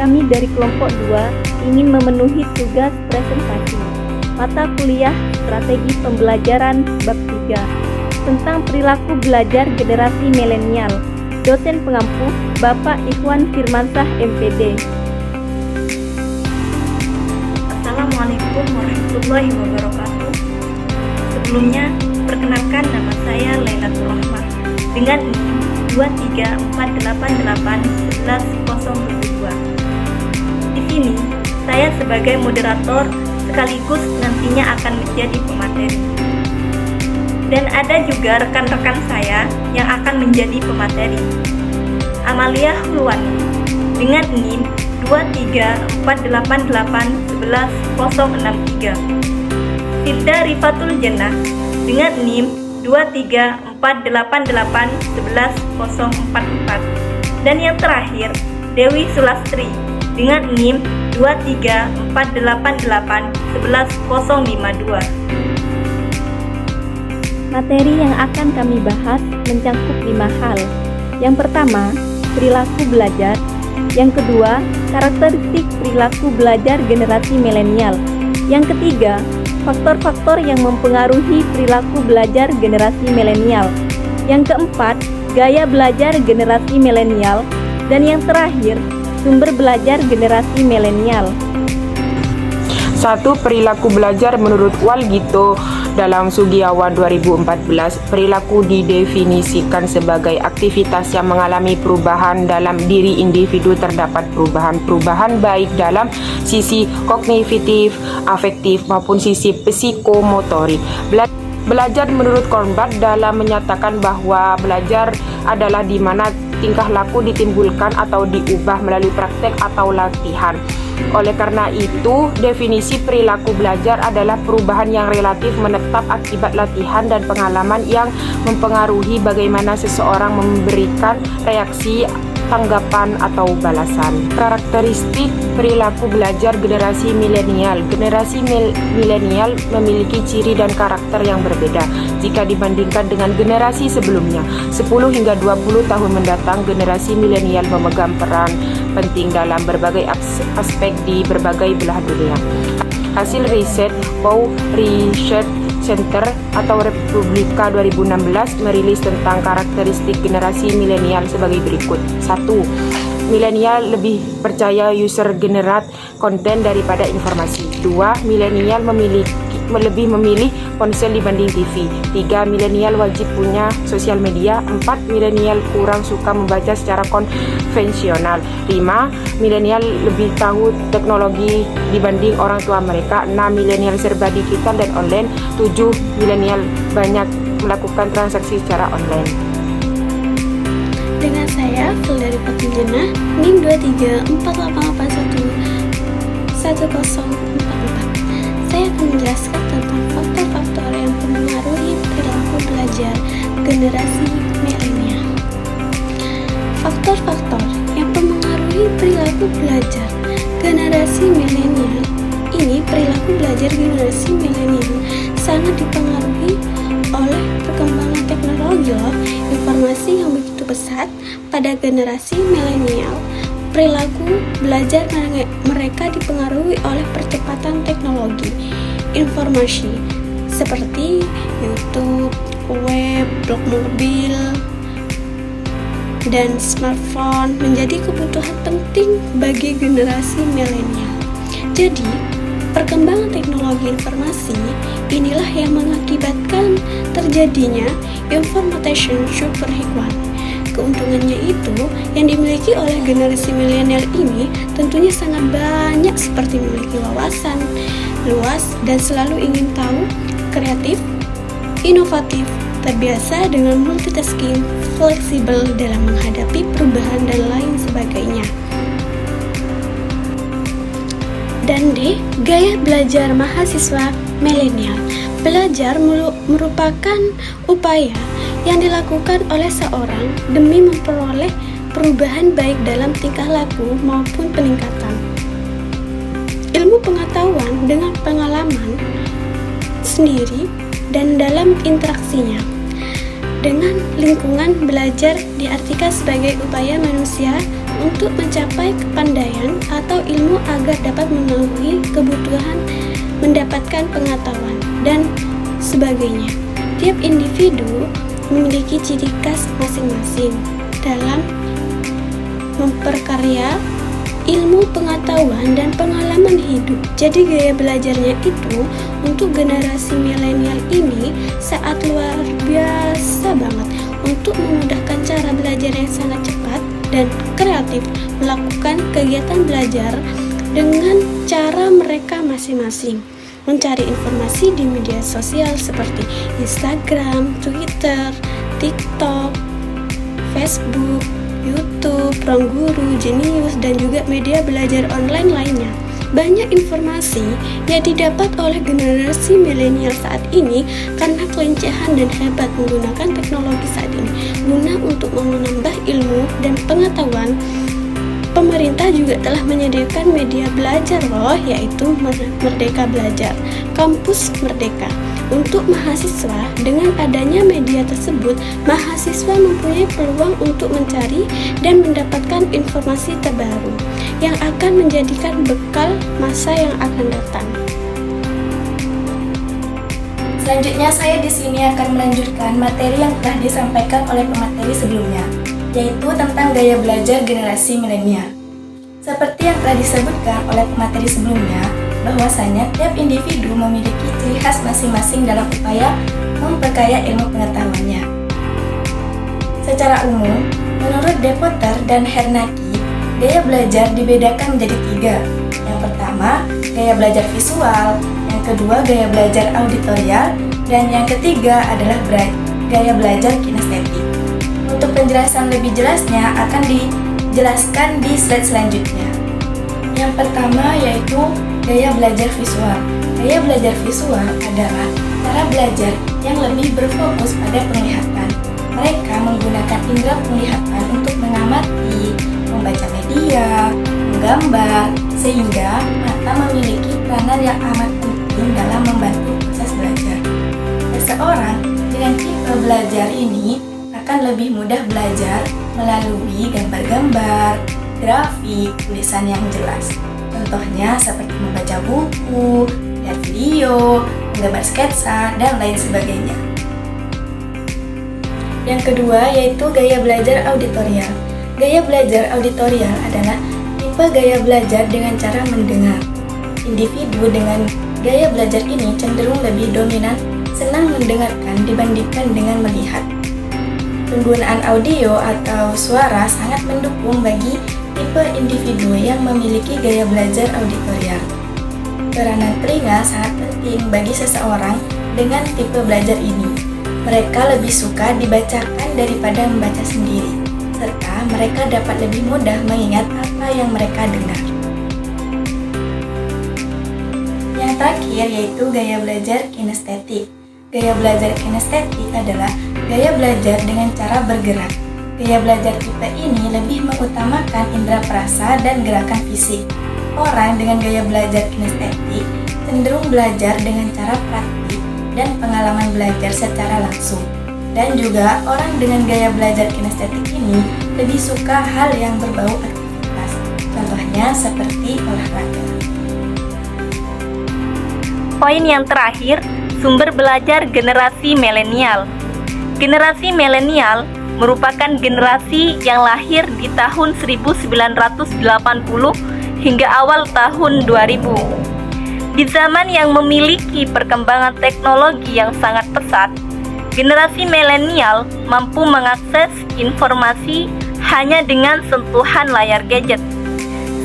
kami dari kelompok 2 ingin memenuhi tugas presentasi mata kuliah Strategi Pembelajaran bab 3 tentang perilaku belajar generasi milenial. Dosen pengampu Bapak Ikhwan Firmansyah MPD. Assalamualaikum warahmatullahi wabarakatuh. Sebelumnya, perkenalkan nama saya Lailatul Rahmah dengan NIM 234881102. Di sini, saya sebagai moderator sekaligus nantinya akan menjadi pemateri. Dan ada juga rekan-rekan saya yang akan menjadi pemateri. Amalia Hulwani dengan NIM 234881163. Firda Rifatul Jannah dengan NIM 234881144. Dan yang terakhir, Dewi Sulastri dengan NIM 234881152. Materi yang akan kami bahas mencakup 5 hal. Yang pertama, perilaku belajar. Yang kedua, karakteristik perilaku belajar generasi milenial. Yang ketiga, faktor-faktor yang mempengaruhi perilaku belajar generasi milenial. Yang keempat, gaya belajar generasi milenial. Dan yang terakhir, sumber belajar generasi milenial. 1. Perilaku belajar menurut Walgito dalam Sugiyawan 2014. Perilaku didefinisikan sebagai aktivitas yang mengalami perubahan dalam diri individu. Terdapat perubahan baik dalam sisi kognitif, afektif maupun sisi psikomotorik. Belajar menurut Kornblath dalam menyatakan bahwa belajar adalah di mana tingkah laku ditimbulkan atau diubah melalui praktek atau latihan. Oleh karena itu, definisi perilaku belajar adalah perubahan yang relatif menetap akibat latihan dan pengalaman yang mempengaruhi bagaimana seseorang memberikan reaksi, tanggapan, atau balasan. Karakteristik perilaku belajar generasi milenial. Generasi milenial memiliki ciri dan karakter yang berbeda jika dibandingkan dengan generasi sebelumnya. 10 hingga 20 tahun mendatang, generasi milenial memegang peran penting dalam berbagai aspek di berbagai belahan dunia. Hasil riset Pew Research Center atau Republika 2016 merilis tentang karakteristik generasi milenial sebagai berikut. 1. Milenial lebih percaya user-generate konten daripada informasi. 2. Milenial lebih memilih ponsel dibanding TV. 3. Milenial wajib punya sosial media. 4. Milenial kurang suka membaca secara konvensional. 5. Milenial lebih tahu teknologi dibanding orang tua mereka. 6. Milenial serba digital dan online. 7. Milenial banyak melakukan transaksi secara online. Dengan saya, Firda Rifatul Jannah, NIM 234881104. Saya akan menjelaskan tentang faktor-faktor yang mempengaruhi perilaku belajar generasi milenial. Faktor-faktor yang mempengaruhi perilaku belajar generasi milenial ini, perilaku belajar generasi milenial sangat dipengaruhi oleh perkembangan teknologi informasi yang begitu pesat pada generasi milenial. Perilaku belajar mereka dipengaruhi oleh percepatan teknologi informasi seperti YouTube, web, blog mobil, dan smartphone menjadi kebutuhan penting bagi generasi milenial. Jadi, perkembangan teknologi informasi inilah yang mengakibatkan terjadinya information superhuman. Keuntungannya itu yang dimiliki oleh generasi milenial ini tentunya sangat banyak, seperti memiliki wawasan luas dan selalu ingin tahu, kreatif, inovatif, terbiasa dengan multitasking, fleksibel dalam menghadapi perubahan dan lain sebagainya. Dan D. Gaya belajar mahasiswa milenial. Belajar merupakan upaya yang dilakukan oleh seorang demi memperoleh perubahan baik dalam tingkah laku maupun peningkatan ilmu pengetahuan dengan pengalaman sendiri dan dalam interaksinya. Dengan lingkungan belajar diartikan sebagai upaya manusia untuk mencapai kepandaian atau ilmu agar dapat memenuhi kebutuhan mendapatkan pengetahuan dan sebagainya. Tiap individu memiliki ciri khas masing-masing dalam memperkarya ilmu pengetahuan dan pengalaman hidup. Jadi gaya belajarnya itu untuk generasi milenial ini saat luar biasa banget untuk memudahkan cara belajar yang sangat cepat dan kreatif melakukan kegiatan belajar dengan cara mereka masing-masing. Mencari informasi di media sosial seperti Instagram, Twitter, TikTok, Facebook, YouTube, Ruang Guru, Jenius, dan juga media belajar online lainnya. Banyak informasi yang didapat oleh generasi milenial saat ini karena kelincahan dan hebat menggunakan teknologi saat ini guna untuk menambah ilmu dan pengetahuan. Pemerintah juga telah menyediakan media belajar loh, yaitu Merdeka Belajar, Kampus Merdeka. Untuk mahasiswa, dengan adanya media tersebut, mahasiswa mempunyai peluang untuk mencari dan mendapatkan informasi terbaru yang akan menjadikan bekal masa yang akan datang. Selanjutnya saya di sini akan melanjutkan materi yang telah disampaikan oleh pemateri sebelumnya, yaitu tentang gaya belajar generasi milenial. Seperti yang telah disebutkan oleh pemateri sebelumnya, bahwasanya tiap individu memiliki ciri khas masing-masing dalam upaya memperkaya ilmu pengetahuannya. Secara umum, menurut De Potter dan Hernaki, gaya belajar dibedakan menjadi 3. Yang pertama, gaya belajar visual, yang kedua gaya belajar auditorial, dan yang ketiga adalah gaya belajar kinestetik. Untuk penjelasan lebih jelasnya akan dijelaskan di slide selanjutnya. Yang pertama yaitu gaya belajar visual. Gaya belajar visual adalah cara belajar yang lebih berfokus pada penglihatan. Mereka menggunakan indera penglihatan untuk mengamati, membaca media, menggambar, sehingga mata memiliki peranan yang amat penting dalam membantu proses belajar. Seseorang dengan tipe belajar ini akan lebih mudah belajar melalui gambar-gambar, grafik, tulisan yang jelas. Contohnya seperti membaca buku, lihat video, menggambar sketsa, dan lain sebagainya. Yang kedua yaitu gaya belajar auditorial. Gaya belajar auditorial adalah tipe gaya belajar dengan cara mendengar. Individu dengan gaya belajar ini cenderung lebih dominan senang mendengarkan dibandingkan dengan melihat. Penggunaan audio atau suara sangat mendukung bagi tipe individu yang memiliki gaya belajar auditorial. Peranan telinga sangat penting bagi seseorang dengan tipe belajar ini. Mereka lebih suka dibacakan daripada membaca sendiri, serta mereka dapat lebih mudah mengingat apa yang mereka dengar. Yang terakhir yaitu gaya belajar kinestetik. Gaya belajar kinestetik adalah gaya belajar dengan cara bergerak. Gaya belajar tipe ini lebih mengutamakan indera perasa dan gerakan fisik. Orang dengan gaya belajar kinestetik cenderung belajar dengan cara praktik dan pengalaman belajar secara langsung. Dan juga orang dengan gaya belajar kinestetik ini lebih suka hal yang berbau aktivitas. Contohnya seperti olahraga. Poin yang terakhir, sumber belajar generasi milenial. Generasi milenial merupakan generasi yang lahir di tahun 1980 hingga awal tahun 2000. Di zaman yang memiliki perkembangan teknologi yang sangat pesat, generasi milenial mampu mengakses informasi hanya dengan sentuhan layar gadget.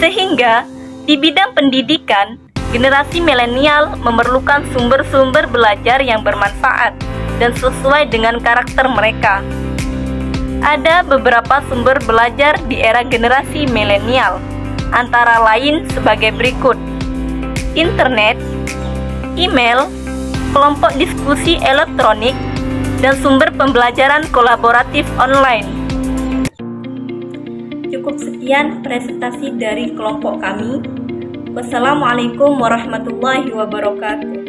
Sehingga di bidang pendidikan, generasi milenial memerlukan sumber-sumber belajar yang bermanfaat dan sesuai dengan karakter mereka. Ada beberapa sumber belajar di era generasi milenial, antara lain sebagai berikut: internet, email, kelompok diskusi elektronik, dan sumber pembelajaran kolaboratif online. Cukup sekian presentasi dari kelompok kami. Wassalamualaikum warahmatullahi wabarakatuh.